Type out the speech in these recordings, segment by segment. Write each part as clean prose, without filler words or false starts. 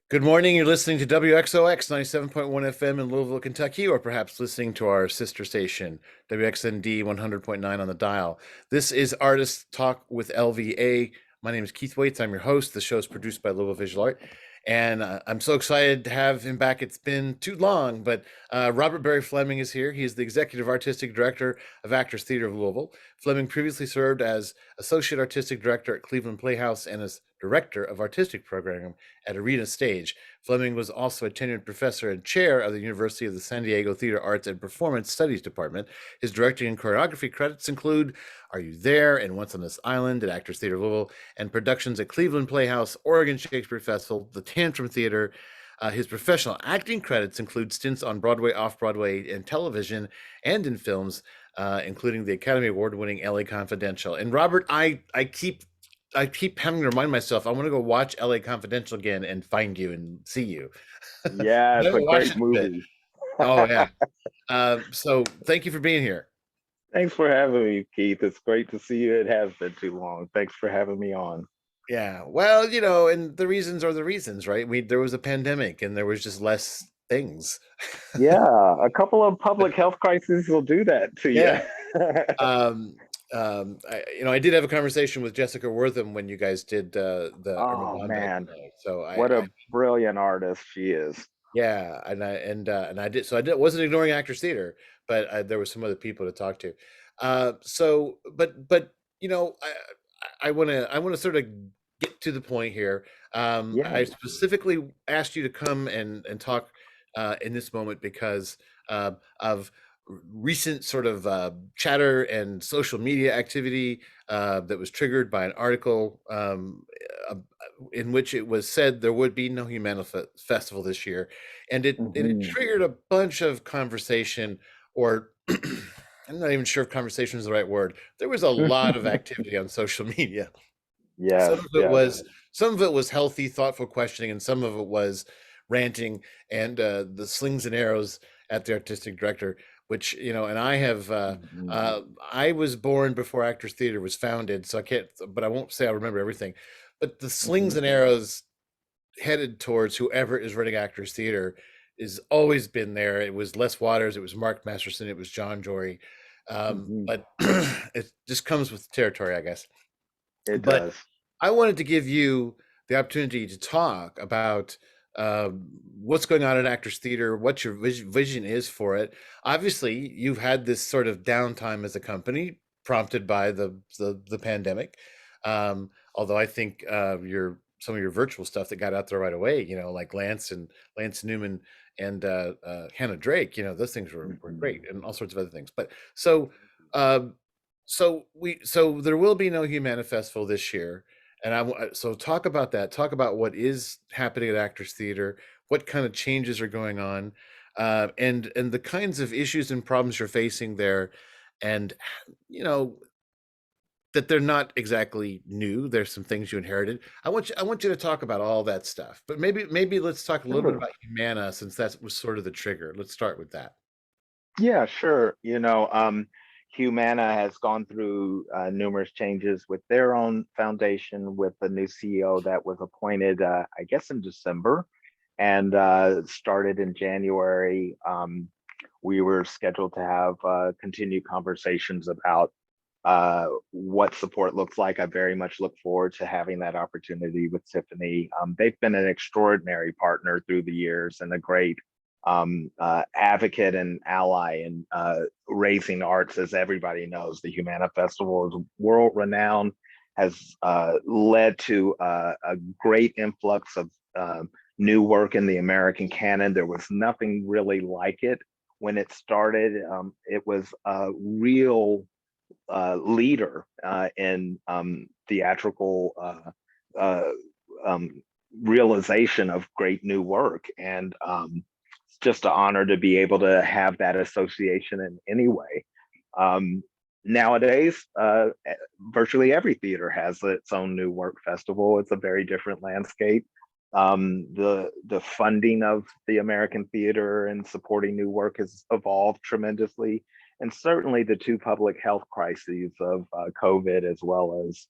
Good morning. You're listening to WXOX 97.1 FM in Louisville, Kentucky, or perhaps listening to our sister station, WXND 100.9 on the dial. This is Artist Talk with LVA. My name is Keith Waits. I'm your host. The show is produced by Louisville Visual Art. And I'm so excited to have him back. It's been too long, but Robert Barry Fleming is here. He is the Executive Artistic Director of Actors Theater of Louisville. Fleming previously served as Associate Artistic Director at Cleveland Playhouse and as Director of Artistic Programming at Arena Stage. Fleming was also a tenured professor and chair of the University of the San Diego Theater Arts and Performance Studies Department. His directing and choreography credits include Are You There and Once on This Island at Actors Theater of Louisville, and productions at Cleveland Playhouse, Oregon Shakespeare Festival, the Tantrum Theater. His professional acting credits include stints on Broadway, off-Broadway, and television, and in films, including the Academy Award-winning LA Confidential. And Robert, I keep having to remind myself I want to go watch LA Confidential again and find you and see you. I Yeah, it's a haven't watched great it in a bit. movie. Oh yeah. So thank you for being here. Thanks for having me, Keith. It's great to see you. It has been too long. Thanks for having me on. Yeah. Well, and the reasons are the reasons, right? There was a pandemic and there was just less things. Yeah, a couple of public health crises will do that to you. Yeah. Um, I did have a conversation with Jessica Wortham when you guys did the Oh Armageddon. man, So what a brilliant artist she is. yeah, and I did so I did wasn't ignoring Actors Theater, but there was some other people to talk to. But I want to sort of get to the point here. I Yeah. specifically asked you to come and talk in this moment because of recent sort of chatter and social media activity that was triggered by an article uh, in which it was said there would be no Humana Festival this year, and it Hmm. triggered a bunch of conversation, or I'm not even sure if conversation is the right word. There was a lot of activity on social media. Some Yes, of it yes. was some of it was healthy, thoughtful questioning, and some of it was ranting and the slings and arrows at the artistic director. Which and I have Mhm. I was born before Actors Theater was founded, so I can't. But I won't say I remember everything. But the slings Mhm. and arrows headed towards whoever is running Actors Theater is always been there. It was Les Waters, it was Mark Masterson, it was John Jory, Mhm. but it just comes with the territory, I guess. It But does. I wanted to give you the opportunity to talk about what's going on at Actors Theater, what your vision is for it. Obviously, you've had this sort of downtime as a company prompted by the pandemic. Although I think your some of your virtual stuff that got out there right away, like Lance Newman and Hannah Drake, those things were great, Mhm. and all sorts of other things. But um, so there will be no Humana Festival this year, and so talk about that. Talk about what is happening at Actors Theater, what kind of changes are going on, and the kinds of issues and problems you're facing there, and you know that they're not exactly new. There's some things you inherited. I want you to talk about all that stuff, but maybe let's talk a little bit Sure. about Humana since that was sort of the trigger. Let's start with that. Yeah, sure. Humana has gone through numerous changes with their own foundation, with the new CEO that was appointed, I guess, in December, and started in January. We were scheduled to have continued conversations about what support looks like. I very much look forward to having that opportunity with Tiffany. They've been an extraordinary partner through the years and a great advocate and ally in raising arts. As everybody knows, the Humana Festival is world renowned, has led to a great influx of new work in the American canon. There was nothing really like it when it started. It was a real leader in theatrical uh, um, realization of great new work. And it's just an honor to be able to have that association in any way. Nowadays, virtually every theater has its own new work festival. It's a very different landscape. The funding of the American theater and supporting new work has evolved tremendously, and certainly the two public health crises of COVID as well as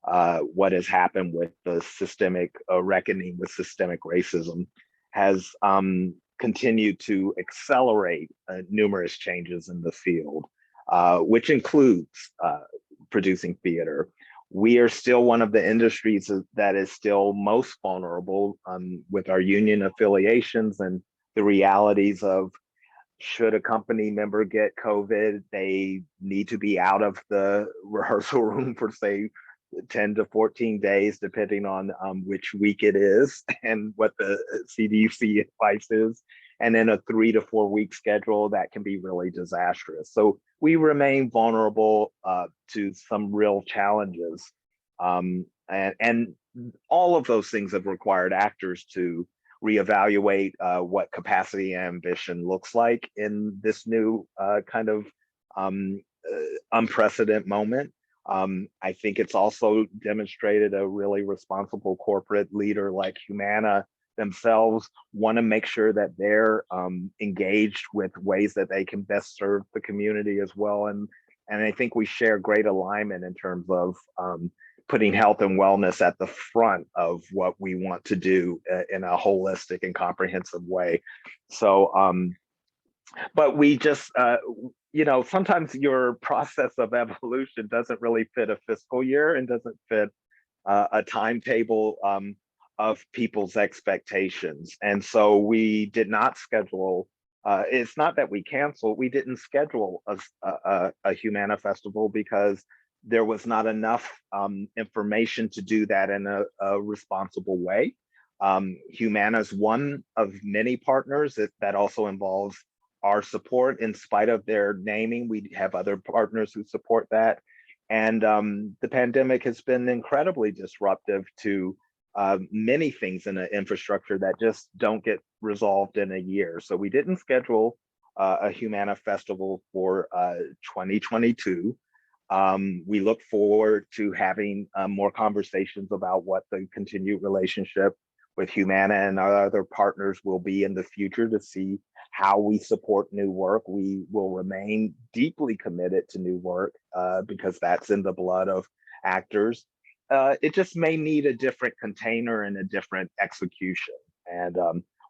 what has happened with the systemic reckoning with systemic racism has continued to accelerate numerous changes in the field, which includes producing theater. We are still one of the industries that is still most vulnerable with our union affiliations and the realities of should a company member get COVID, they need to be out of the rehearsal room for, say, 10 to 14 days, depending on which week it is and what the CDC advice is. And then a 3 to 4 week schedule that can be really disastrous. So we remain vulnerable to some real challenges. And all of those things have required actors to reevaluate what capacity and ambition looks like in this new kind of unprecedented moment. I think it's also demonstrated a really responsible corporate leader like Humana themselves want to make sure that they're engaged with ways that they can best serve the community as well. And I think we share great alignment in terms of putting health and wellness at the front of what we want to do in a holistic and comprehensive way. So, but we just, sometimes your process of evolution doesn't really fit a fiscal year and doesn't fit a timetable of people's expectations. And so we did not schedule. It's not that we canceled. We didn't schedule a Humana festival because there was not enough information to do that in a responsible way. Humana is one of many partners that also involves our support. In spite of their naming, we have other partners who support that. And the pandemic has been incredibly disruptive to many things in the infrastructure that just don't get resolved in a year. So we didn't schedule a Humana festival for 2022. We look forward to having more conversations about what the continued relationship with Humana and our other partners will be in the future to see how we support new work. We will remain deeply committed to new work because that's in the blood of actors. It just may need a different container and a different execution. And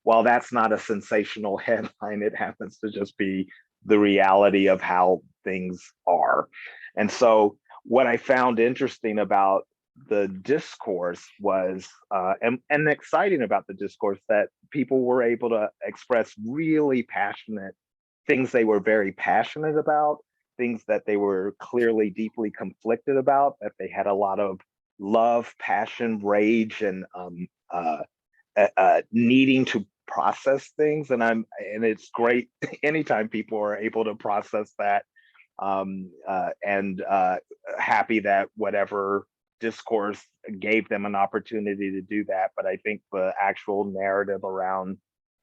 while that's not a sensational headline, it happens to just be the reality of how things are. And so what I found interesting about the discourse was, and exciting about the discourse, that people were able to express really passionate things they were very passionate about, things that they were clearly deeply conflicted about, that they had a lot of love, passion, rage, and needing to process things. And it's great anytime people are able to process that, and happy that whatever discourse gave them an opportunity to do that. But I think the actual narrative around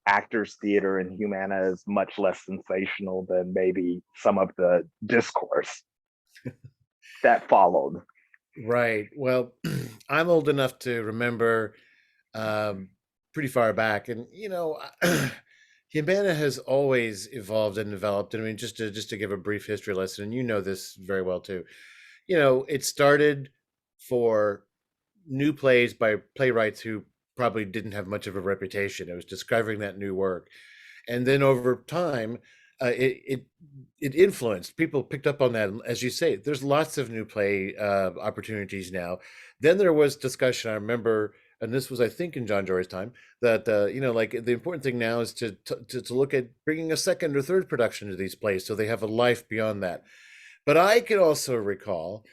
actors theater and Humana is much less sensational than maybe some of the discourse that followed. Right. Well, I'm old enough to remember um, pretty far back, and Humana has always evolved and developed. And I mean, just to give a brief history lesson, and you know this very well too. It started for new plays by playwrights who probably didn't have much of a reputation. It was discovering that new work, and then over time, it influenced. People picked up on that. As you say, there's lots of new play opportunities now. Then there was discussion. I remember, and this was, I think, in John Jory's time, that like the important thing now is to look at bringing a second or third production to these plays, so they have a life beyond that. But I can also recall,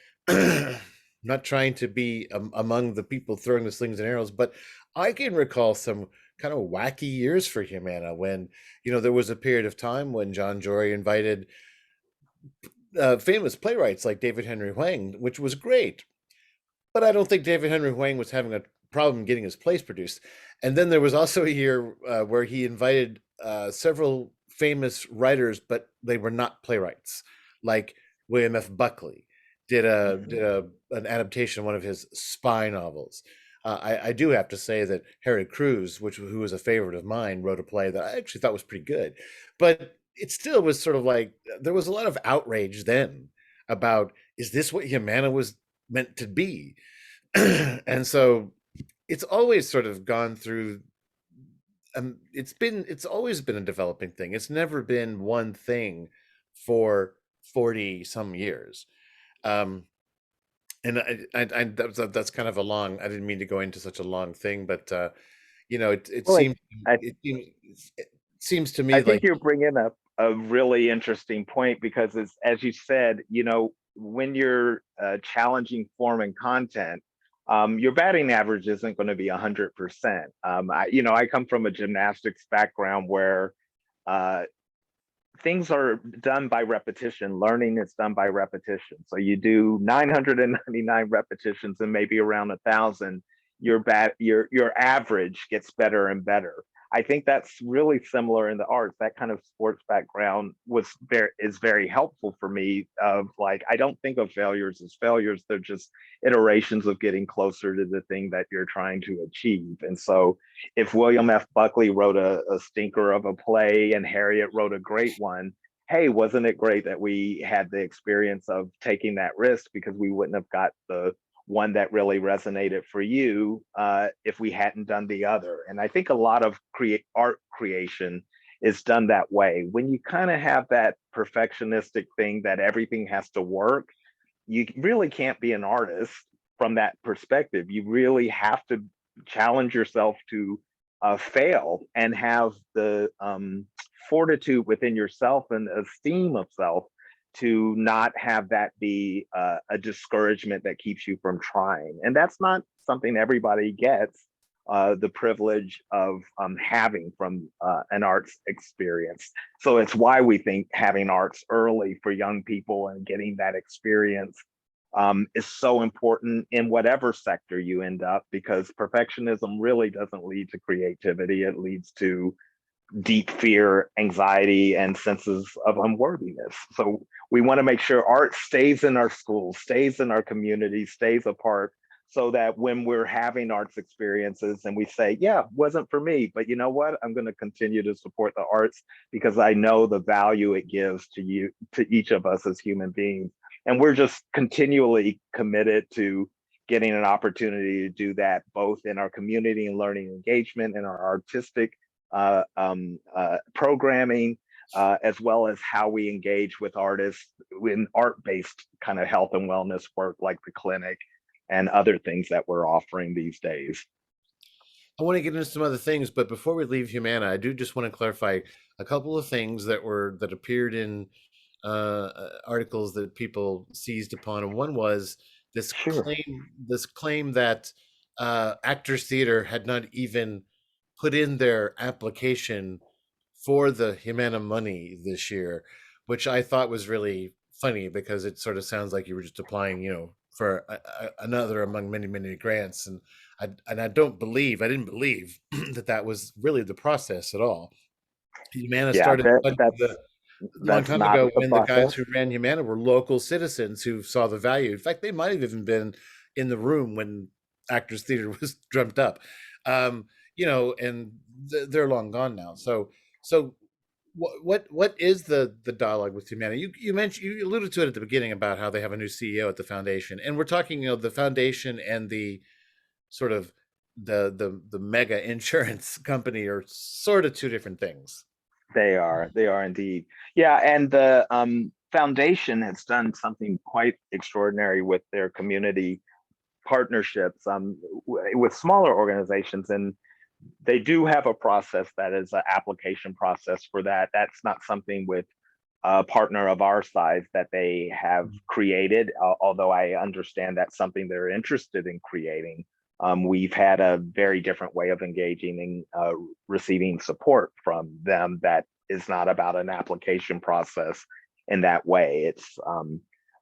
not trying to be among the people throwing the slings and arrows, but I can recall some kind of wacky years for Humana when, there was a period of time when John Jory invited famous playwrights like David Henry Hwang, which was great. But I don't think David Henry Hwang was having a problem getting his plays produced. And then there was also a year where he invited several famous writers, but they were not playwrights, like William F. Buckley did an adaptation of one of his spy novels. I do have to say that Harry Crews, who was a favorite of mine, wrote a play that I actually thought was pretty good, but it still was sort of like there was a lot of outrage then about, is this what Humana was meant to be? And so it's always sort of gone through, it's always been a developing thing. It's never been one thing for 40 some years. Um, and that's kind of a long, I didn't mean to go into such a long thing, but Well, I it seems to I me think like, you're bringing up a really interesting point because, as you said, when you're challenging form and content, your batting average isn't going to be 100%. I come from a gymnastics background where uh, things are done by repetition. Learning is done by repetition. So you do 999 repetitions and maybe around 1,000, your average gets better and better. I think that's really similar in the arts. That kind of sports background is very helpful for me. Of like, I don't think of failures as failures. They're just iterations of getting closer to the thing that you're trying to achieve. And so if William F. Buckley wrote a stinker of a play and Harriet wrote a great one, hey, wasn't it great that we had the experience of taking that risk, because we wouldn't have got the one that really resonated for you if we hadn't done the other. And I think a lot of art creation is done that way. When you kind of have that perfectionistic thing that everything has to work, you really can't be an artist from that perspective. You really have to challenge yourself to fail and have the fortitude within yourself and esteem of self to not have that be a discouragement that keeps you from trying. And that's not something everybody gets the privilege of having from an arts experience. So it's why we think having arts early for young people and getting that experience is so important in whatever sector you end up, because perfectionism really doesn't lead to creativity. It leads to deep fear, anxiety, and senses of unworthiness. So we want to make sure art stays in our schools, stays in our community, stays apart, so that when we're having arts experiences and we say, yeah, wasn't for me, but you know what? I'm going to continue to support the arts because I know the value it gives to you, to each of us as human beings. And we're just continually committed to getting an opportunity to do that, both in our community and learning engagement and our artistic programming, as well as how we engage with artists in art-based kind of health and wellness work, like the clinic and other things that we're offering these days. I want to get into some other things, but before we leave Humana, I do just want to clarify a couple of things that appeared in articles that people seized upon. And one was Sure. this claim that Actors Theater had not even put in their application for the Humana money this year, which I thought was really funny because it sort of sounds like you were just applying, for another among many, many grants. And I I didn't believe that that was really the process at all. Humana Yeah, started funding a long that's time not ago the when the guys process. who ran Humana were local citizens who saw the value. In fact, they might have even been in the room when Actors Theater was dreamt up. Um, and they're long gone now. So what is the dialogue with Humana? You mentioned, you alluded to it at the beginning about how they have a new CEO at the foundation, and we're talking, the foundation and the sort of the mega insurance company are sort of two different things. They are indeed. Yeah, and the foundation has done something quite extraordinary with their community partnerships with smaller organizations, and they do have a process that is an application process for that. That's not something with a partner of our size that they have created, although I understand that's something they're interested in creating. We've had a very different way of engaging and receiving support from them that is not about an application process in that way. It's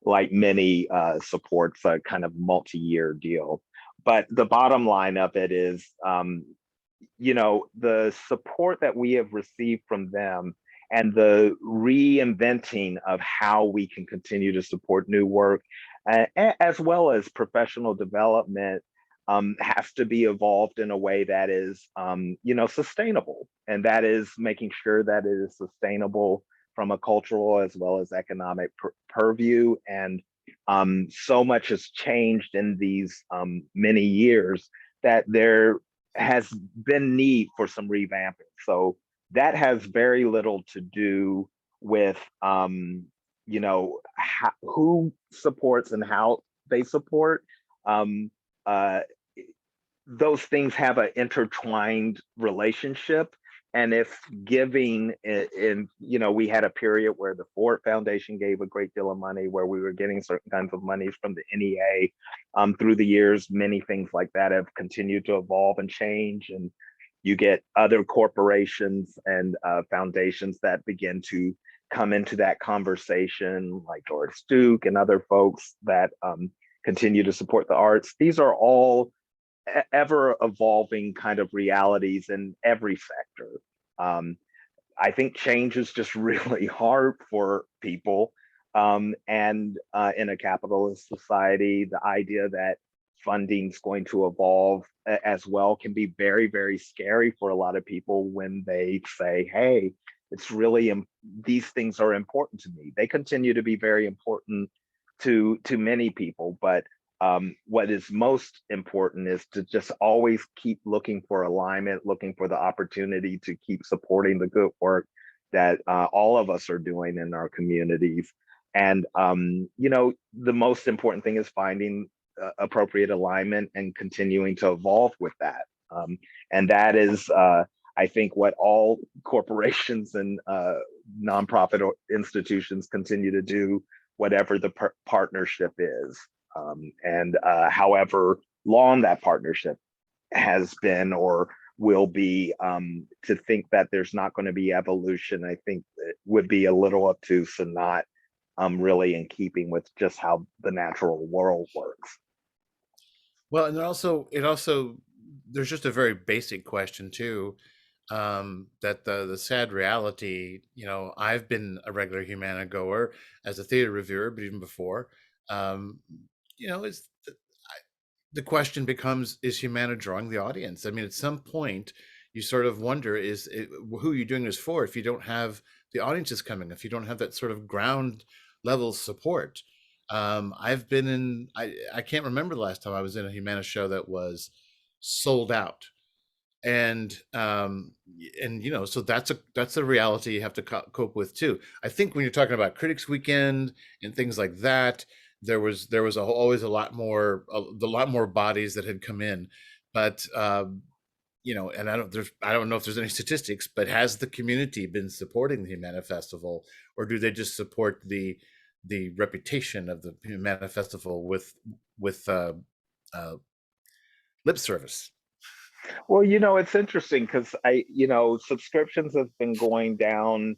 like many supports, a kind of multi-year deal. But the bottom line of it is, the support that we have received from them and the reinventing of how we can continue to support new work, as well as professional development, has to be evolved in a way that is, sustainable. And that is making sure that it is sustainable from a cultural as well as economic purview. And So much has changed in these many years that there has been need for some revamping. So that has very little to do with who supports and how they support. Um, uh, those things have an intertwined relationship. And if giving we had a period where the Ford Foundation gave a great deal of money, where we were getting certain kinds of monies from the NEA. Through the years, many things like that have continued to evolve and change. And you get other corporations and foundations that begin to come into that conversation, like George Duke and other folks that continue to support the arts. These are all ever evolving kind of realities in every sector. Um, I think change is just really hard for people. And in a capitalist society, the idea that funding is going to evolve as well can be very, very scary for a lot of people when they say, hey, it's really, these things are important to me. They continue to be very important to many people, but what is most important is to just always keep looking for alignment, looking for the opportunity to keep supporting the good work that all of us are doing in our communities. And, the most important thing is finding appropriate alignment and continuing to evolve with that. And that is, I think, what all corporations and nonprofit institutions continue to do, whatever the partnership is. And however long that partnership has been or will be, to think that there's not going to be evolution, I think it would be a little obtuse and not really in keeping with just how the natural world works. Well, and it also there's just a very basic question too. That the sad reality, I've been a regular Humana goer as a theater reviewer, but even before, um, is the question becomes, is Humana drawing the audience? I mean, at some point you sort of wonder, who are you doing this for if you don't have the audiences coming, if you don't have that sort of ground level support. I've been in, I can't remember the last time I was in a Humana show that was sold out. And so that's a reality you have to cope with too. I think when you're talking about Critics Weekend and things like that, there was always a lot more bodies that had come in. But and I don't know if there's any statistics, but has the community been supporting the Humana Festival, or do they just support the reputation of the Humana Festival with uh, lip service? Well, it's interesting because subscriptions have been going down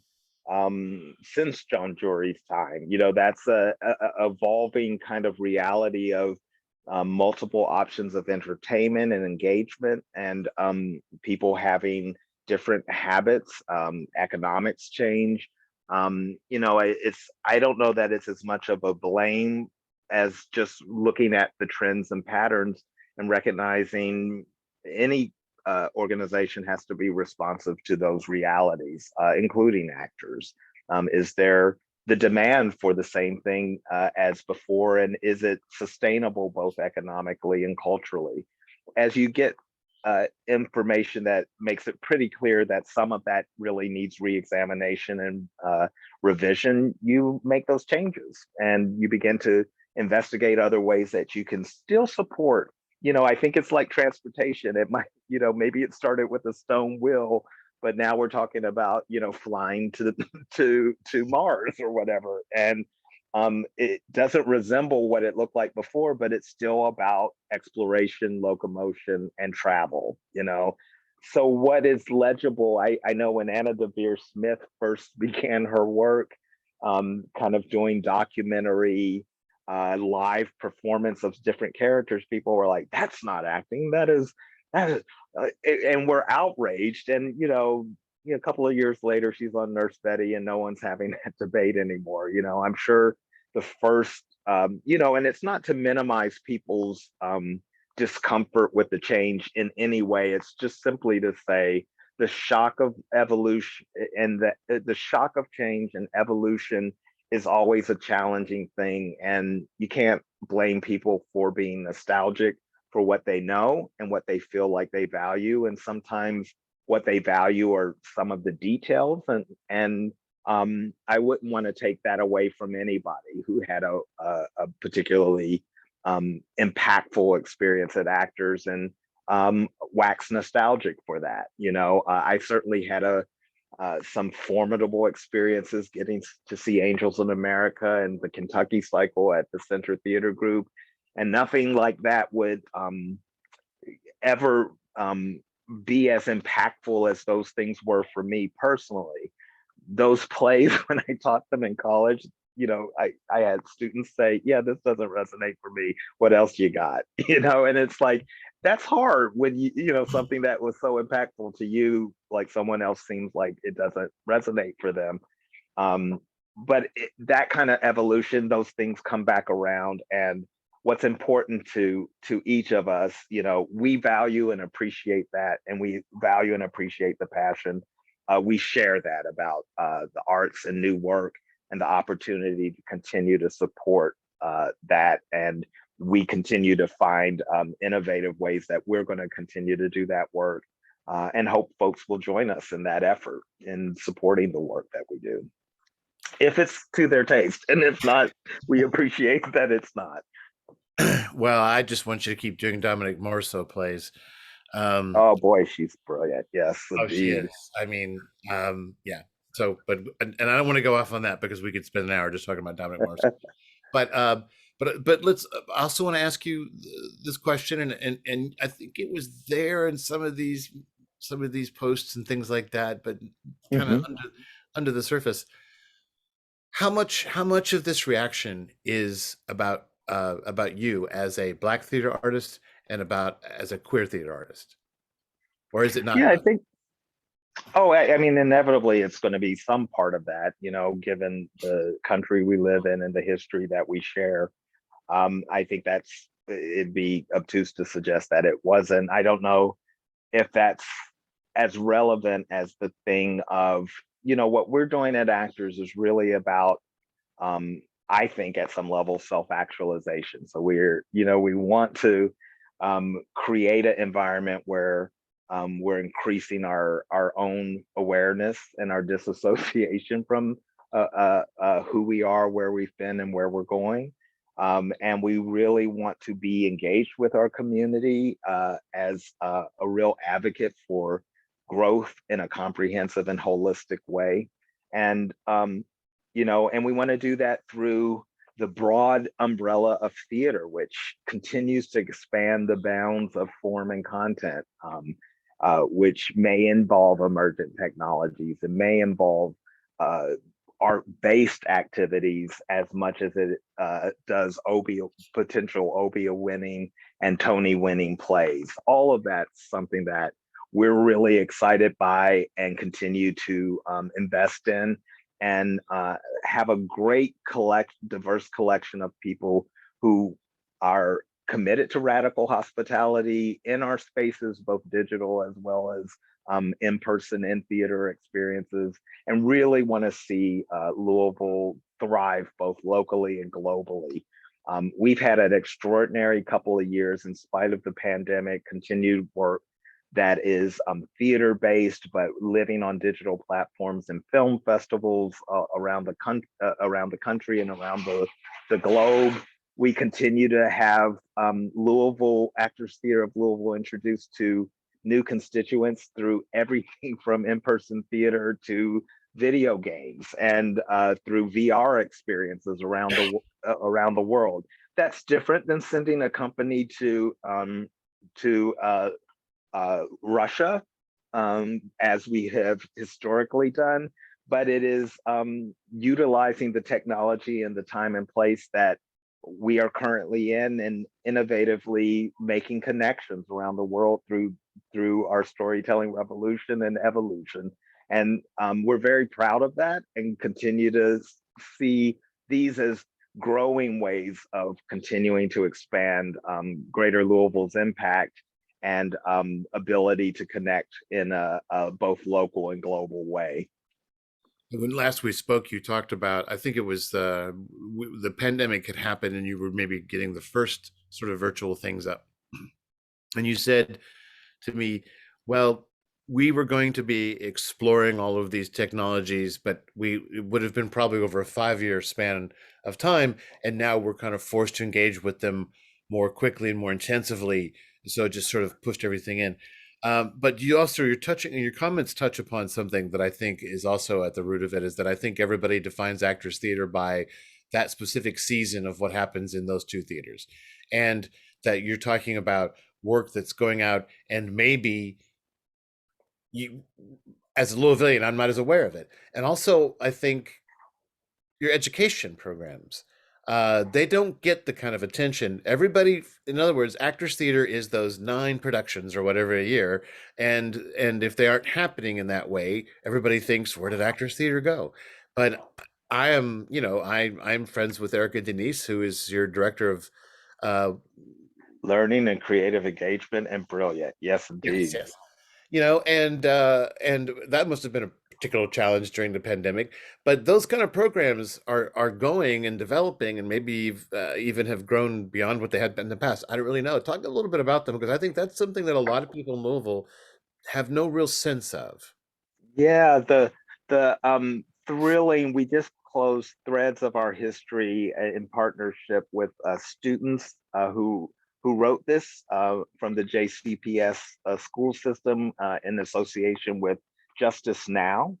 since John Jury's time. That's a evolving kind of reality of multiple options of entertainment and engagement, and people having different habits. Economics change. I don't know that it's as much of a blame as just looking at the trends and patterns and recognizing any organization has to be responsive to those realities, including actors. Is there the demand for the same thing as before, and is it sustainable both economically and culturally? As you get information that makes it pretty clear that some of that really needs reexamination and revision, you make those changes and you begin to investigate other ways that you can still support. I think it's like transportation. It might, maybe it started with a stone wheel, but now we're talking about, flying to to Mars or whatever. And it doesn't resemble what it looked like before, but it's still about exploration, locomotion, and travel. So what is legible? I know when Anna Devere Smith first began her work, kind of doing documentary live performance of different characters, people were like, "That's not acting. That is," and we're outraged. And a couple of years later, she's on Nurse Betty, and no one's having that debate anymore. I'm sure the first, and it's not to minimize people's discomfort with the change in any way. It's just simply to say the shock of evolution and the shock of change and evolution is always a challenging thing, and you can't blame people for being nostalgic for what they know and what they feel like they value. And sometimes what they value are some of the details, and I wouldn't want to take that away from anybody who had a particularly impactful experience at Actors, and wax nostalgic for that. I certainly had some formidable experiences getting to see Angels in America and the Kentucky cycle at the Center Theater Group. And nothing like that would ever be as impactful as those things were for me personally. Those plays, when I taught them in college, I had students say, yeah, this doesn't resonate for me. What else you got? And it's like, that's hard when something that was so impactful to you, like someone else seems like it doesn't resonate for them. But that kind of evolution, those things come back around. And what's important to each of us, we value and appreciate that, and we value and appreciate the passion. We share that about the arts and new work, and the opportunity to continue to support that. And we continue to find innovative ways that we're going to continue to do that work, and hope folks will join us in that effort in supporting the work that we do, if it's to their taste. And if not, we appreciate that it's not. Well, I just want you to keep doing Dominic Morso plays. Oh boy, she's brilliant. Yes, Oh, she indeed. is. I mean, yeah. So, and I don't want to go off on that because we could spend an hour just talking about Dominic Morris. But let's. I also want to ask you this question, and I think it was there in some of these posts and things like that, but kind of Mhm. under the surface. How much of this reaction is about you as a Black theater artist and about as a queer theater artist, or is it not? Yeah, I think. Oh, I mean, inevitably, it's going to be some part of that, given the country we live in and the history that we share. I think it'd be obtuse to suggest that it wasn't. I don't know if that's as relevant as the thing of, what we're doing at Actors is really about, I think at some level, self-actualization. So we want to create an environment where we're increasing our own awareness and our disassociation from who we are, where we've been, and where we're going. And we really want to be engaged with our community as a real advocate for growth in a comprehensive and holistic way. And and we want to do that through the broad umbrella of theater, which continues to expand the bounds of form and content, which may involve emergent technologies. It may involve art-based activities as much as it does potential Obie winning and Tony winning plays. All of that's something that we're really excited by and continue to invest in, and have a great diverse collection of people who are committed to radical hospitality in our spaces, both digital as well as in-person in theater experiences, and really want to see Louisville thrive both locally and globally. We've had an extraordinary couple of years in spite of the pandemic, continued work that is theater based, but living on digital platforms and film festivals around the country and around the globe. We continue to have Louisville Actors Theater of Louisville introduced to new constituents through everything from in-person theater to video games, and through VR experiences around the world. That's different than sending a company to Russia, as we have historically done, but it is utilizing the technology and the time and place that we are currently in, and innovatively making connections around the world through our storytelling revolution and evolution. And we're very proud of that, and continue to see these as growing ways of continuing to expand Greater Louisville's impact and ability to connect in a both local and global way. When last we spoke, you talked about, I think it was the pandemic had happened and you were maybe getting the first sort of virtual things up. And you said to me, well, we were going to be exploring all of these technologies, but it would have been probably over a 5 year span of time. And now we're kind of forced to engage with them more quickly and more intensively. So it just sort of pushed everything in. But you also, you're touching, your comments touch upon something that I think is also at the root of it, is that I think everybody defines actors theater by that specific season of what happens in those two theaters. And that you're talking about work that's going out, and maybe you, as a Louisvillian, I'm not as aware of it. And also I think your education programs, they don't get the kind of attention everybody, in other words, actors theater is those 9 productions or whatever a year, and if they aren't happening in that way, everybody thinks, where did actors theater go? But I am, I'm friends with Erica Denise, who is your director of uh Learning and creative engagement and brilliant. Yes, yes, indeed. yes, and that must have been a particular challenge during the pandemic. But those kind of programs are going and developing, and maybe even have grown beyond what they had been in the past. I don't really know. Talk a little bit about them, because I think that's something that a lot of people in Louisville have no real sense of. Yeah, the thrilling. We just closed Threads of Our History in partnership with students who wrote this from the JCPS school system in association with Justice Now.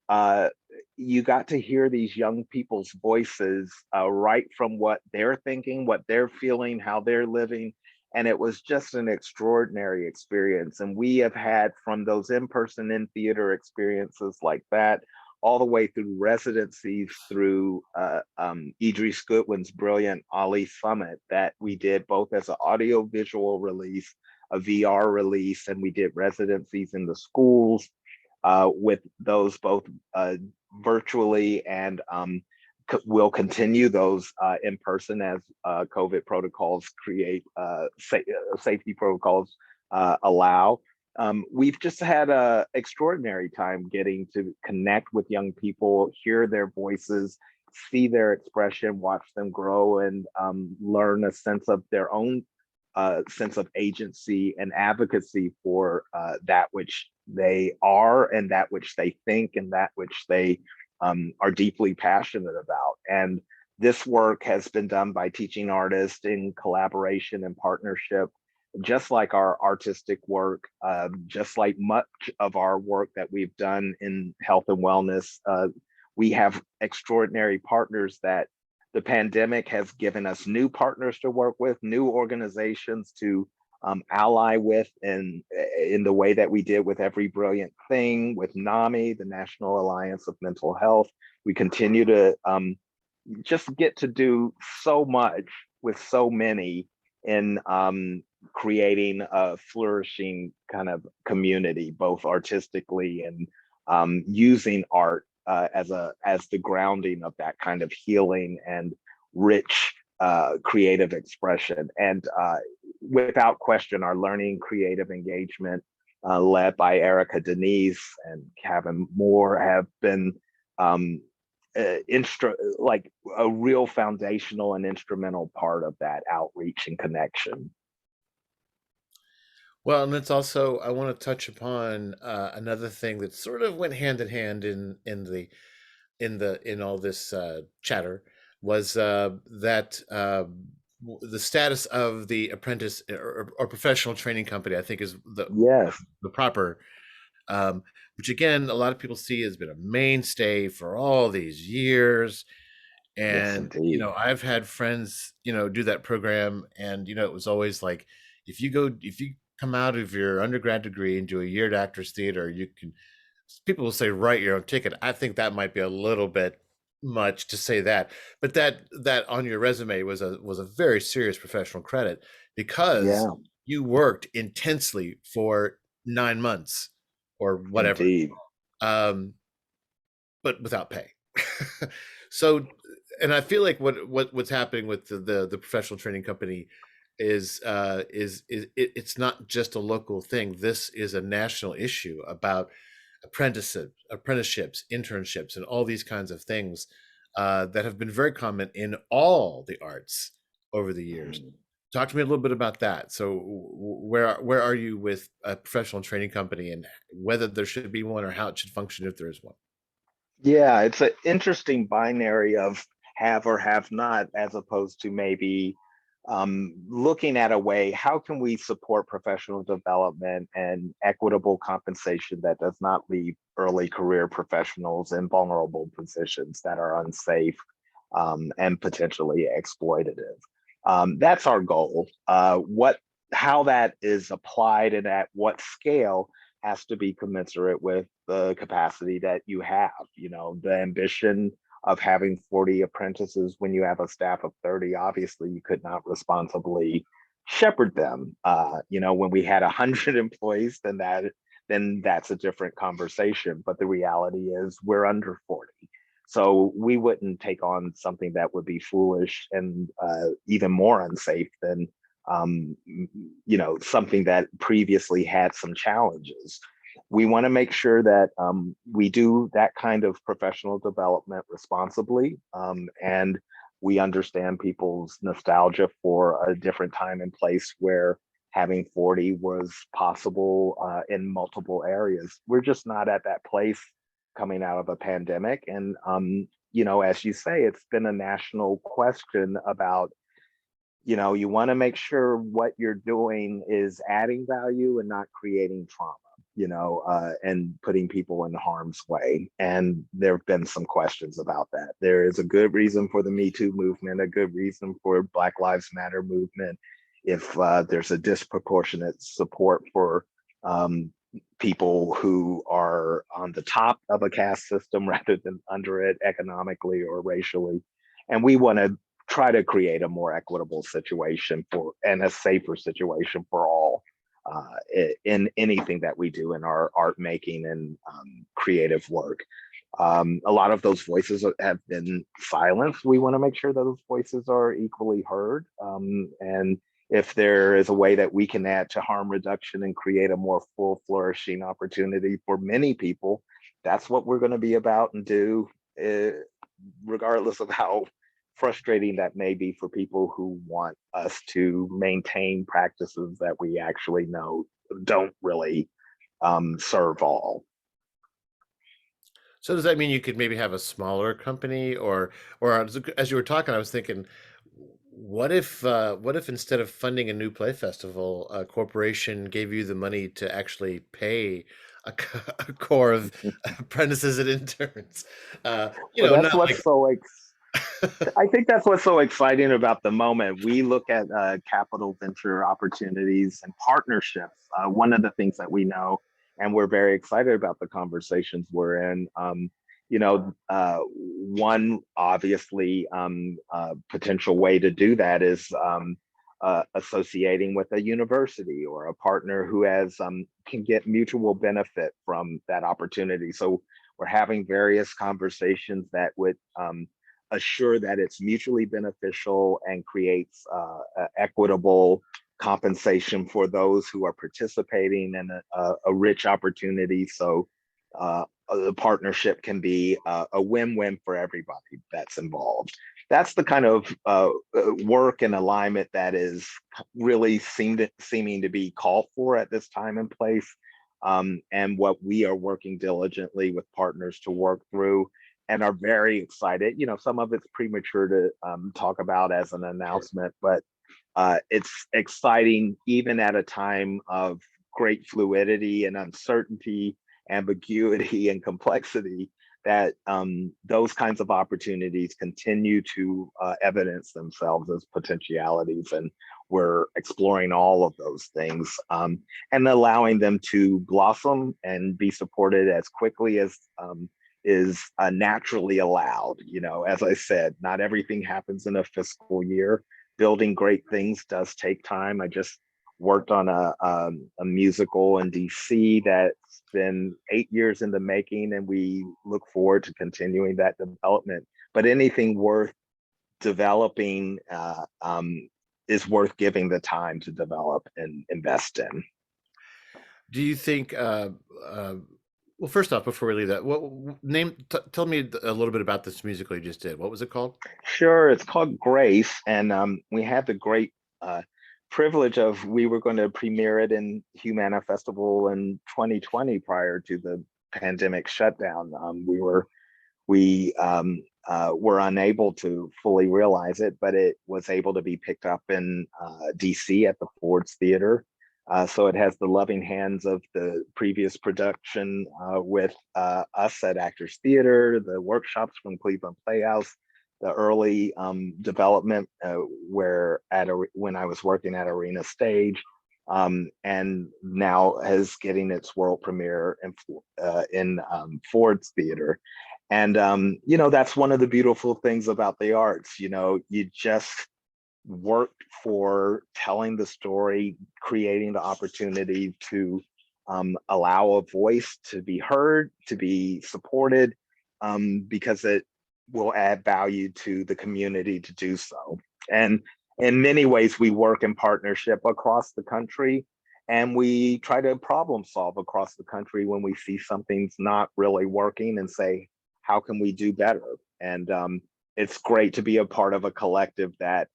Uh, you got to hear these young people's voices right from what they're thinking, what they're feeling, how they're living, and it was just an extraordinary experience. And we have had, from those in-person in theater experiences like that, all the way through residencies, through Idris Goodwin's brilliant Ali Summit that we did both as an audio visual release, a VR release, and we did residencies in the schools with those both virtually, and will continue those in person as COVID protocols create safety protocols allow. We've just had an extraordinary time getting to connect with young people, hear their voices, see their expression, watch them grow, and learn a sense of their own sense of agency and advocacy for that which they are, and that which they think, and that which they are deeply passionate about. And this work has been done by teaching artists in collaboration and partnership, just like our artistic work, just like much of our work that we've done in health and wellness. We have extraordinary partners that the pandemic has given us new partners to work with, new organizations to ally with, and in the way that we did with Every Brilliant Thing, with NAMI, the National Alliance of Mental Health. We continue to just get to do so much with so many in creating a flourishing kind of community, both artistically and using art as the grounding of that kind of healing and rich creative expression. And without question, our learning creative engagement, led by Erica Denise and Kevin Moore, have been like a real foundational and instrumental part of that outreach and connection. Well, and it's also, I want to touch upon another thing that sort of went hand in hand in all this chatter, was that the status of the apprentice or professional training company, I think is Yes, the proper, um, which again a lot of people see has been a mainstay for all these years. yes, And indeed. I've had friends do that program, and it was always like, if you come out of your undergrad degree and do a year at actors theater, you can, people will say, write your own ticket. I think that might be a little bit much to say that, but that on your resume was a very serious professional credit, because Yeah, you worked intensely for 9 months or whatever, indeed. um, but without pay. So, and I feel like what's happening with the professional training company is it's not just a local thing. This is a national issue about apprenticeships, internships, and all these kinds of things that have been very common in all the arts over the years. Mhm. Talk to me a little bit about that. So, where are you with a professional training company, and whether there should be one or how it should function if there is one? Yeah, it's an interesting binary of have or have not, as opposed to maybe looking at a way, how can we support professional development and equitable compensation that does not leave early career professionals in vulnerable positions that are unsafe and potentially exploitative. That's our goal. How that is applied and at what scale has to be commensurate with the capacity that you have. You know, the ambition of having 40 apprentices when you have a staff of 30, obviously you could not responsibly shepherd them. You know, when we had 100 employees, then that's a different conversation. But the reality is we're under 40. So we wouldn't take on something that would be foolish and even more unsafe than you know, something that previously had some challenges. We want to make sure that we do that kind of professional development responsibly, and we understand people's nostalgia for a different time and place where having 40 was possible in multiple areas. We're just not at that place coming out of a pandemic. And, you know, as you say, it's been a national question about, you know, you want to make sure what you're doing is adding value and not creating trauma, you know, and putting people in harm's way. And there have been some questions about that. There is a good reason for the Me Too movement, a good reason for Black Lives Matter movement. If there's a disproportionate support for people who are on the top of a caste system rather than under it economically or racially. And we want to try to create a more equitable situation for and a safer situation for all in anything that we do in our art making and creative work. A lot of those voices have been silenced. We want to make sure those voices are equally heard. And if there is a way that we can add to harm reduction and create a more full flourishing opportunity for many people, that's what we're going to be about and do, regardless of how frustrating that may be for people who want us to maintain practices that we actually know don't really serve all. So does that mean you could maybe have a smaller company, or as you were talking, I was thinking, what if instead of funding a new play festival, a corporation gave you the money to actually pay a core of apprentices and interns? Well, that's Not what's like so I think that's what's so exciting about the moment. We look at capital venture opportunities and partnerships. One of the things that we know, and we're very excited about the conversations we're in. You know, one obviously potential way to do that is associating with a university or a partner who has can get mutual benefit from that opportunity. So we're having various conversations that would assure that it's mutually beneficial and creates equitable compensation for those who are participating in a rich opportunity. So the partnership can be a win-win for everybody that's involved. That's the kind of work and alignment that is really seeming to be called for at this time and place. And what we are working diligently with partners to work through and are very excited. You know, some of it's premature to talk about as an sure. announcement, but it's exciting even at a time of great fluidity and uncertainty, ambiguity, and complexity that those kinds of opportunities continue to evidence themselves as potentialities. And we're exploring all of those things and allowing them to blossom and be supported as quickly as is naturally allowed. You know, as I said, not everything happens in a fiscal year. Building great things does take time. I just worked on a musical in DC that's been 8 years in the making, and we look forward to continuing that development. But anything worth developing is worth giving the time to develop and invest in. Do you think Well, first off, before we leave that, tell me a little bit about this musical you just did. What was it called? Sure, it's called Grace, and we had the great uh, privilege of we were going to premiere it in Humana Festival in 2020 prior to the pandemic shutdown. We were unable to fully realize it, but it was able to be picked up in DC at the Ford's Theater. So it has the loving hands of the previous production with us at Actors Theater, the workshops from Cleveland Playhouse, the early development when I was working at Arena Stage, and now is getting its world premiere in Ford's Theater. And that's one of the beautiful things about the arts. You just worked for telling the story, creating the opportunity to allow a voice to be heard, to be supported, because it will add value to the community to do so. And in many ways, we work in partnership across the country, and we try to problem solve across the country when we see something's not really working and say, how can we do better? And it's great to be a part of a collective that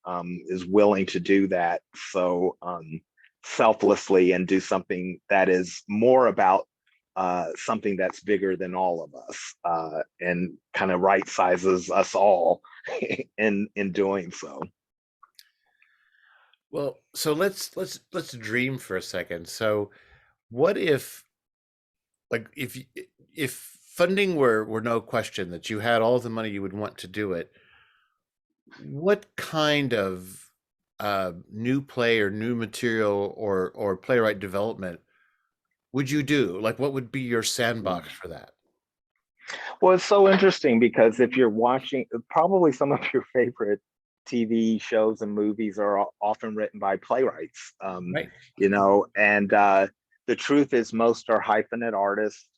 is willing to do that so selflessly and do something that is more about something that's bigger than all of us, and kind of right sizes us all in doing so. Well, so let's dream for a second. So, what if, like, if funding were no question, that you had all the money you would want to do it, what kind of new play or new material or playwright development would you do? Like, what would be your sandbox for that? Well, it's so interesting because if you're watching, probably some of your favorite TV shows and movies are often written by playwrights, Right. and the truth is most are hyphenate artists,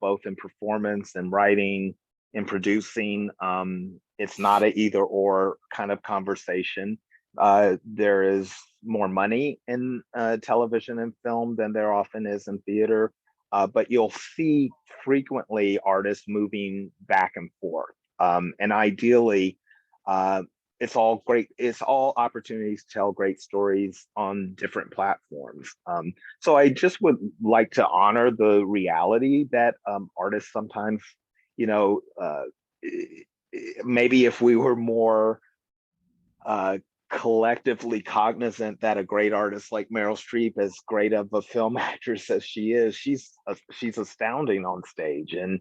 both in performance and writing and producing. It's not an either or kind of conversation. There is more money in television and film than there often is in theater, but you'll see frequently artists moving back and forth. And ideally, uh, it's all great. It's all opportunities to tell great stories on different platforms. So I just would like to honor the reality that artists sometimes, you know, uh, maybe if we were more uh, collectively cognizant that a great artist like Meryl Streep, as great of a film actress as she is, she's astounding on stage. And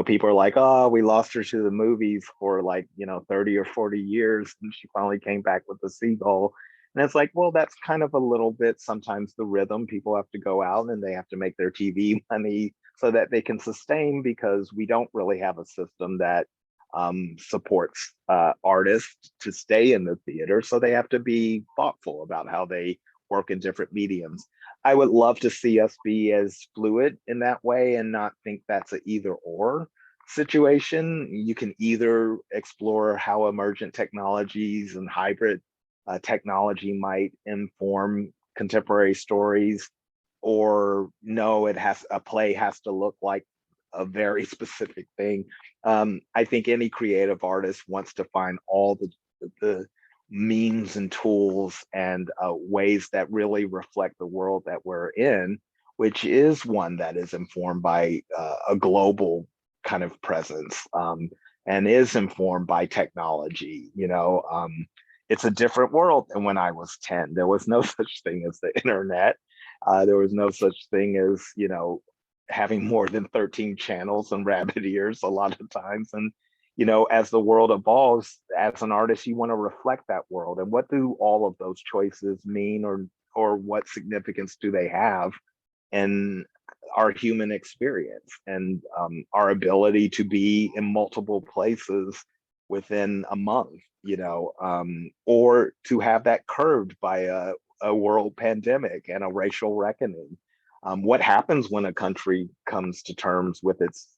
people are like, oh, we lost her to the movies for like 30 or 40 years, and she finally came back with the Seagull. And it's like, well, that's kind of a little bit sometimes the rhythm. People have to go out and they have to make their TV money so that they can sustain, because we don't really have a system that supports artists to stay in the theater. So they have to be thoughtful about how they work in different mediums. I would love to see us be as fluid in that way and not think that's an either or situation. You can either explore how emergent technologies and hybrid technology might inform contemporary stories, or no, a play has to look like a very specific thing. I think any creative artist wants to find all the means and tools and ways that really reflect the world that we're in, which is one that is informed by a global kind of presence, and is informed by technology. It's a different world than when I was 10. There was no such thing as the internet. There was no such thing as having more than 13 channels and rabbit ears a lot of times. And as the world evolves, as an artist, you want to reflect that world. And what do all of those choices mean, or what significance do they have in our human experience, and our ability to be in multiple places within a month, or to have that curbed by a world pandemic and a racial reckoning. What happens when a country comes to terms with its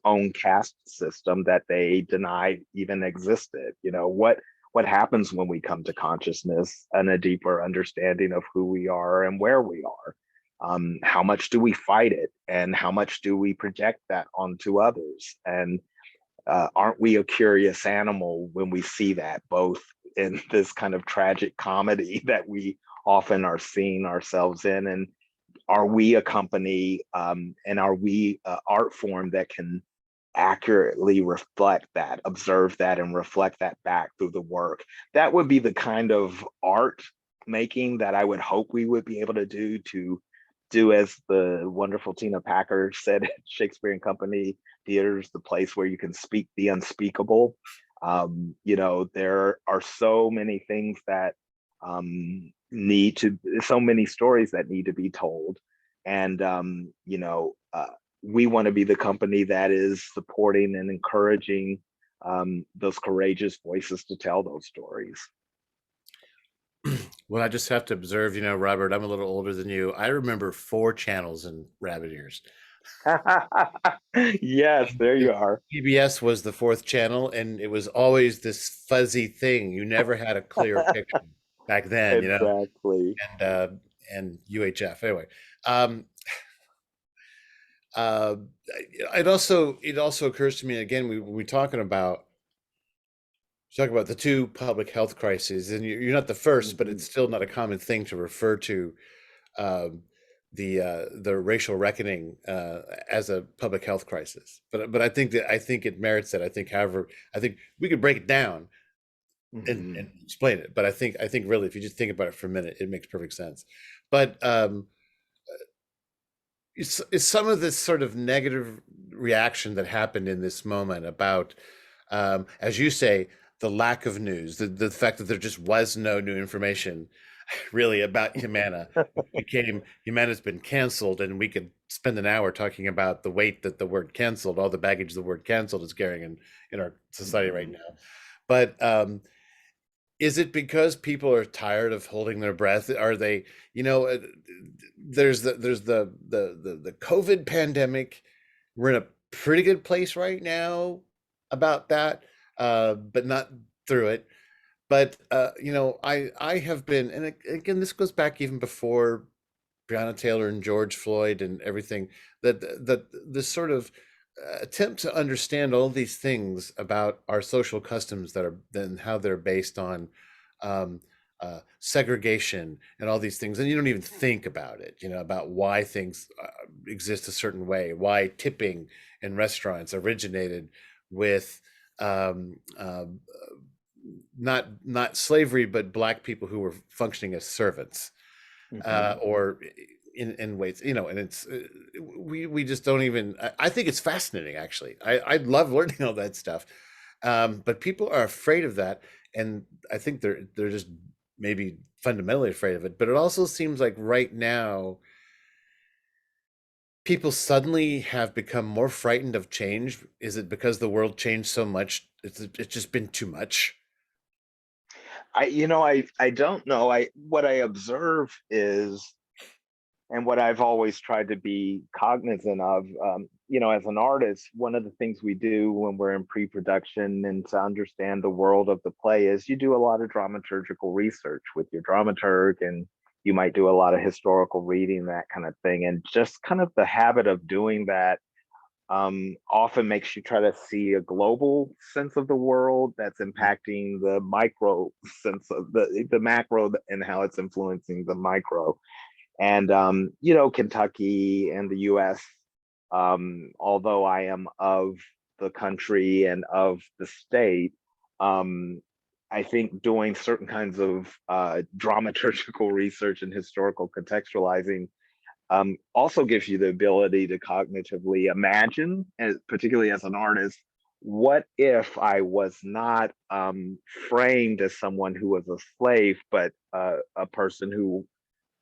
own caste system that they denied even existed? What happens when we come to consciousness and a deeper understanding of who we are and where we are? How much do we fight it, and how much do we project that onto others? And aren't we a curious animal when we see that, both in this kind of tragic comedy that we often are seeing ourselves in, and are we a company, and are we an art form that can accurately reflect that, observe that, and reflect that back through the work? That would be the kind of art making that I would hope we would be able to do, as the wonderful Tina Packer said at Shakespeare and Company Theaters, the place where you can speak the unspeakable. There are so many things that so many stories that need to be told. And, we want to be the company that is supporting and encouraging those courageous voices to tell those stories. Well, I just have to observe, Robert, I'm a little older than you. I remember 4 channels in rabbit ears. Yes, there you are. PBS was the 4th channel, and it was always this fuzzy thing. You never had a clear picture back then, Exactly. and and UHF. Anyway, um, uh, it also occurs to me again, we talk about the 2 public health crises, and you're not the first, but Mhm. it's still not a common thing to refer to um, the racial reckoning as a public health crisis. But I think it merits that. I think, however, I think we could break it down and Mhm. explain it. But I think really, if you just think about it for a minute, it makes perfect sense. But it's some of this sort of negative reaction that happened in this moment about, as you say, the lack of news, the fact that there just was no new information really about Humana. Humana's been canceled, and we could spend an hour talking about the weight that the word canceled, all the baggage the word canceled is carrying in our society right Mhm. now. But is it because people are tired of holding their breath? Are they, you know, uh, there's the COVID pandemic. We're in a pretty good place right now about that, but not through it. But I have been, and again, this goes back even before Breonna Taylor and George Floyd and everything, that this sort of attempt to understand all these things about our social customs that are then how they're based on um, segregation and all these things, and you don't even think about it, about why things exist a certain way, why tipping in restaurants originated with um, not slavery, but black people who were functioning as servants, Mhm. or in ways, and it's we just don't even. I think it's fascinating, actually. I love learning all that stuff, but people are afraid of that, and I think they're just maybe fundamentally afraid of it. But it also seems like right now people suddenly have become more frightened of change. Is it because the world changed so much? It's just been too much. I don't know. What I observe is, and what I've always tried to be cognizant of, as an artist, one of the things we do when we're in pre-production and to understand the world of the play is you do a lot of dramaturgical research with your dramaturg, and you might do a lot of historical reading, that kind of thing. And just kind of the habit of doing that often makes you try to see a global sense of the world that's impacting the micro sense of the macro, and how it's influencing the micro. And Kentucky and the US, although I am of the country and of the state, um, I think doing certain kinds of dramaturgical research and historical contextualizing also gives you the ability to cognitively imagine, particularly as an artist, what if I was not framed as someone who was a slave, but a person who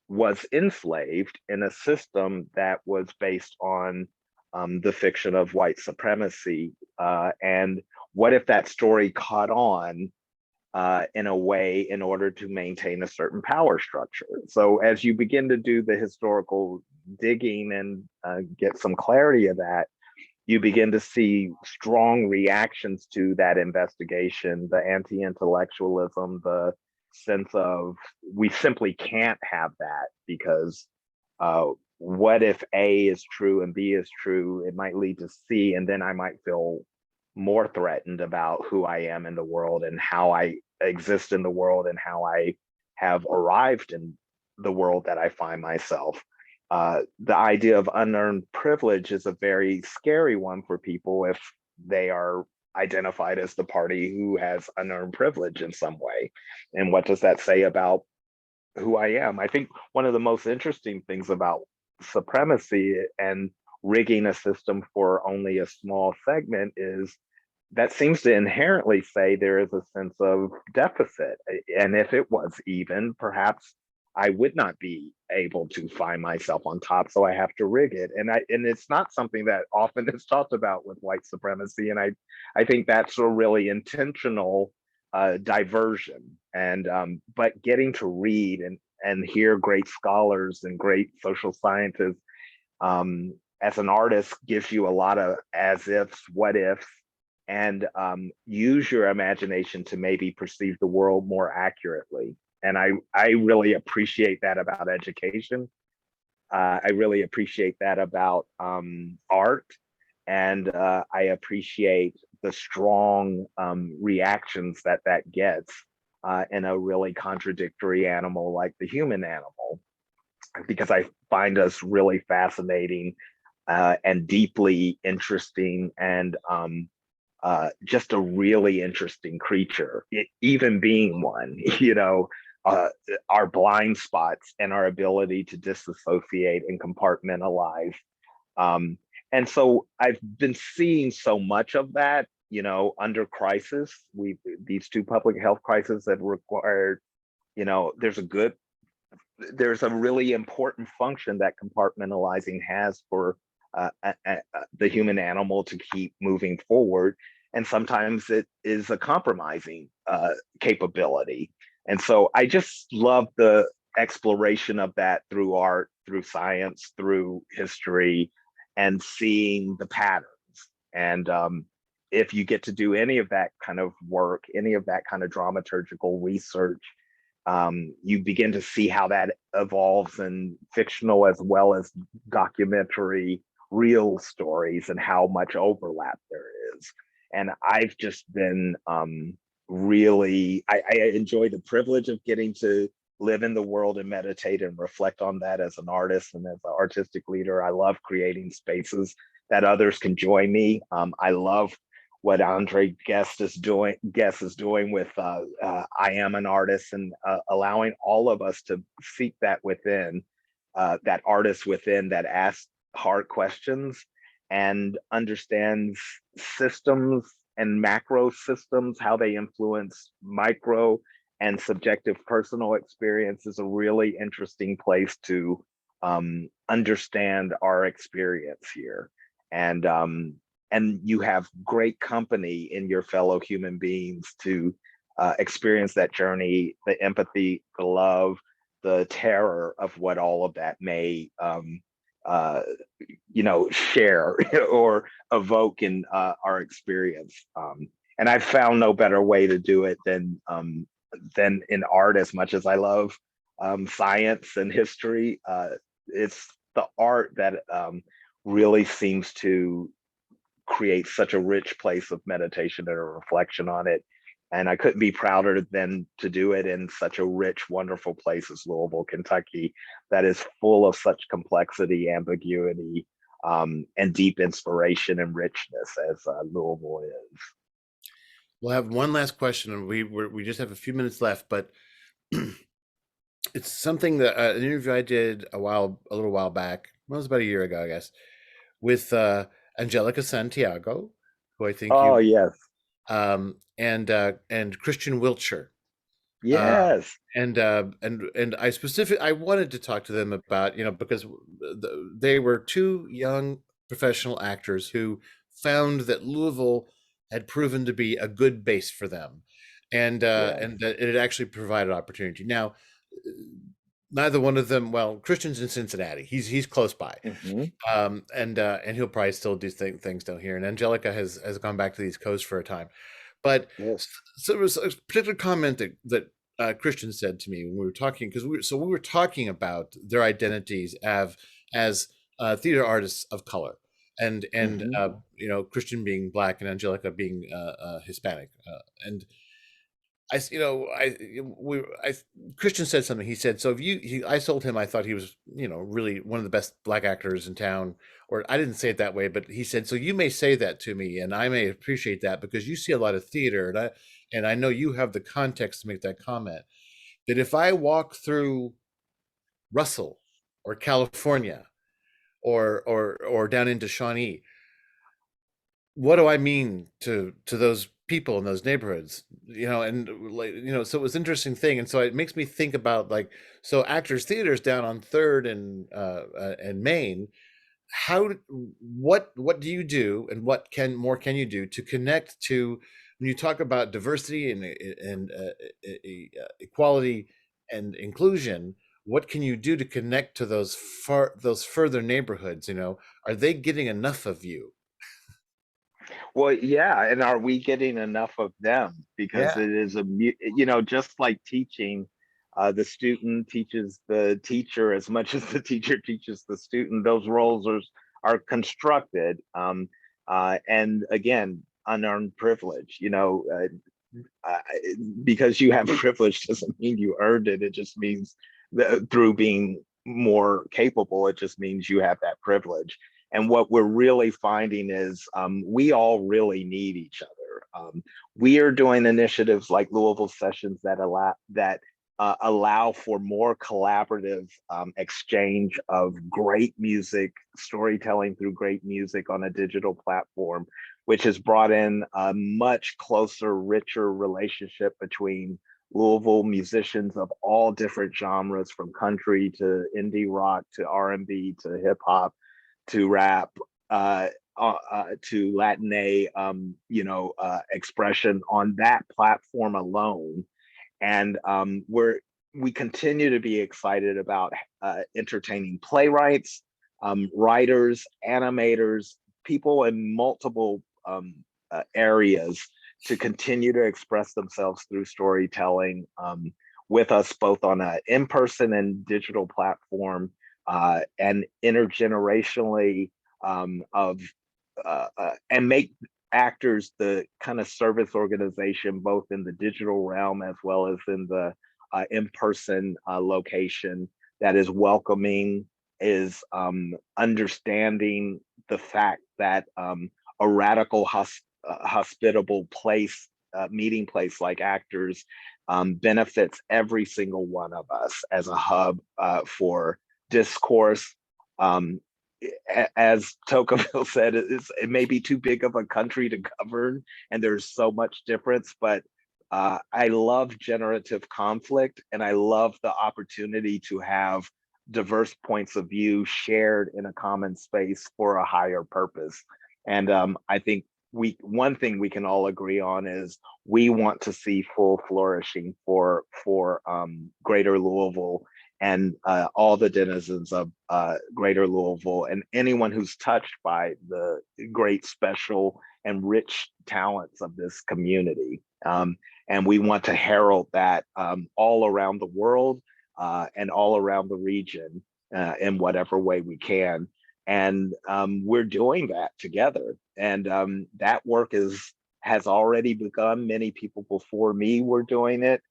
was enslaved in a system that was based on the fiction of white supremacy. And what if that story caught on in a way in order to maintain a certain power structure? So as you begin to do the historical digging and get some clarity of that, you begin to see strong reactions to that investigation, the anti-intellectualism, the sense of we simply can't have that because what if A is true and B is true? It might lead to C, and then I might feel more threatened about who I am in the world and how I exist in the world and how I have arrived in the world that I find myself. The idea of unearned privilege is a very scary one for people if they are identified as the party who has unearned privilege in some way. And what does that say about who I am? I think one of the most interesting things about supremacy and rigging a system for only a small segment is that seems to inherently say there is a sense of deficit. And if it was even, perhaps I would not be able to find myself on top, so I have to rig it. And it's not something that often is talked about with white supremacy. And I think that's a really intentional diversion. And but getting to read and hear great scholars and great social scientists as an artist gives you a lot of as ifs, what ifs, and use your imagination to maybe perceive the world more accurately. And I really appreciate that about education. I really appreciate that about art. And I appreciate the strong reactions that that gets in a really contradictory animal like the human animal, because I find us really fascinating and deeply interesting and just a really interesting creature, even being one, uh, our blind spots and our ability to disassociate and compartmentalize. Um, and so I've been seeing so much of that, under crisis. These two public health crises that required, there's a really important function that compartmentalizing has for the human animal to keep moving forward. And sometimes it is a compromising capability. And so I just love the exploration of that through art, through science, through history, and seeing the patterns. And if you get to do any of that kind of work, any of that kind of dramaturgical research, you begin to see how that evolves in fictional as well as documentary real stories and how much overlap there is. And I've just been I enjoy the privilege of getting to live in the world and meditate and reflect on that as an artist and as an artistic leader. I love creating spaces that others can join me. I love what Andre Guest is doing with I Am an Artist, and allowing all of us to seek that within, that artist within that asks hard questions and understands systems and macro systems, how they influence micro and subjective personal experience is a really interesting place to understand our experience here. And and you have great company in your fellow human beings to experience that journey, the empathy, the love, the terror of what all of that may uh, share or evoke in our experience. And I've found no better way to do it than in art. As much as I love science and history, it's the art that really seems to create such a rich place of meditation and a reflection on it. And I couldn't be prouder than to do it in such a rich, wonderful place as Louisville, Kentucky, that is full of such complexity, ambiguity, and deep inspiration and richness as Louisville is. We'll have one last question, and we just have a few minutes left, but it's something that an interview I did a little while back. Well, it was about a year ago, I guess, with Angelica Santiago, who I think Oh, you yes. and Christian Wiltshire. Uh, Yes. and I wanted to talk to them about, because they were two young professional actors who found that Louisville had proven to be a good base for them, Yes. and that it had actually provided opportunity. Now, neither one of them. Well, Christian's in Cincinnati. He's close by, Hmm. and he'll probably still do things down here. And Angelica has gone back to the East Coast for a time, but Yes. so there was a particular comment that Christian said to me when we were talking, because we were talking about their identities as theater artists of color, and Hmm. you know, Christian being black and Angelica being Hispanic, and you know, Christian said something. He said, "So if I told him I thought he was, you know, really one of the best black actors in town." Or I didn't say it that way, but he said, "So you may say that to me, and I may appreciate that because you see a lot of theater, and I know you have the context to make that comment. That if I walk through Russell or California or down into Shawnee, what do I mean to those people in those neighborhoods? You know, and like, you know, so it was an interesting thing, and so it makes me think about, like, so Actors Theaters down on Third and Main. What do you do, and what can you do to connect to, when you talk about diversity and equality and inclusion? What can you do to connect to those further neighborhoods? You know, are they getting enough of you? Well, yeah, and are we getting enough of them? Because Yeah. it is just like teaching, the student teaches the teacher as much as the teacher teaches the student. Those roles are constructed, and again, unearned privilege. Uh, because you have privilege doesn't mean you earned it. It just means that through being more capable, it just means you have that privilege. And what we're really finding is we all really need each other. We are doing initiatives like Louisville Sessions that allow for more collaborative exchange of great music, storytelling through great music on a digital platform, which has brought in a much closer, richer relationship between Louisville musicians of all different genres, from country to indie rock to R&B to hip hop to rap, to Latin expression on that platform alone. And we continue to be excited about entertaining playwrights, writers, animators, people in multiple areas to continue to express themselves through storytelling, with us both on an in-person and digital platform, and intergenerationally, and make actors the kind of service organization both in the digital realm as well as in the in-person location, that is welcoming, is understanding the fact that a radical hospitable place, meeting place like Actors, benefits every single one of us as a hub for discourse. Um, as Tocqueville said, it may be too big of a country to govern, and there's so much difference. But I love generative conflict, and I love the opportunity to have diverse points of view shared in a common space for a higher purpose. And I think one thing we can all agree on is we want to see full flourishing for Greater Louisville and all the denizens of Greater Louisville, and anyone who's touched by the great, special, and rich talents of this community. And we want to herald that all around the world, and all around the region, in whatever way we can. And we're doing that together. And that work has already begun. Many people before me were doing it,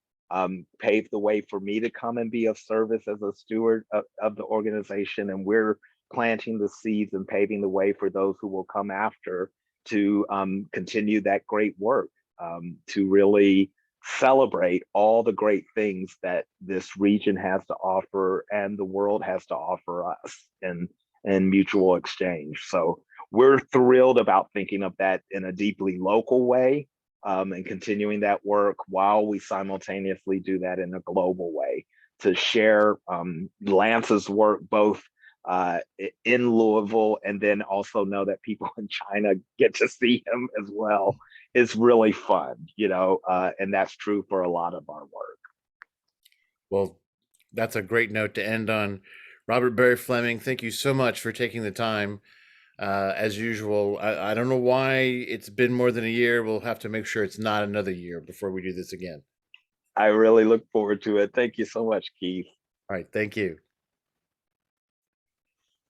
paved the way for me to come and be of service as a steward of the organization. And we're planting the seeds and paving the way for those who will come after to continue that great work, to really celebrate all the great things that this region has to offer and the world has to offer us in mutual exchange. So we're thrilled about thinking of that in a deeply local way, and continuing that work while we simultaneously do that in a global way, to share Lance's work both in Louisville, and then also know that people in China get to see him as well, is really fun, and that's true for a lot of our work. Well, that's a great note to end on. Robert Barry Fleming, thank you so much for taking the time. As usual, I don't know why it's been more than a year. We'll have to make sure it's not another year before we do this again. I really look forward to it. Thank you so much, Keith. All right, thank you.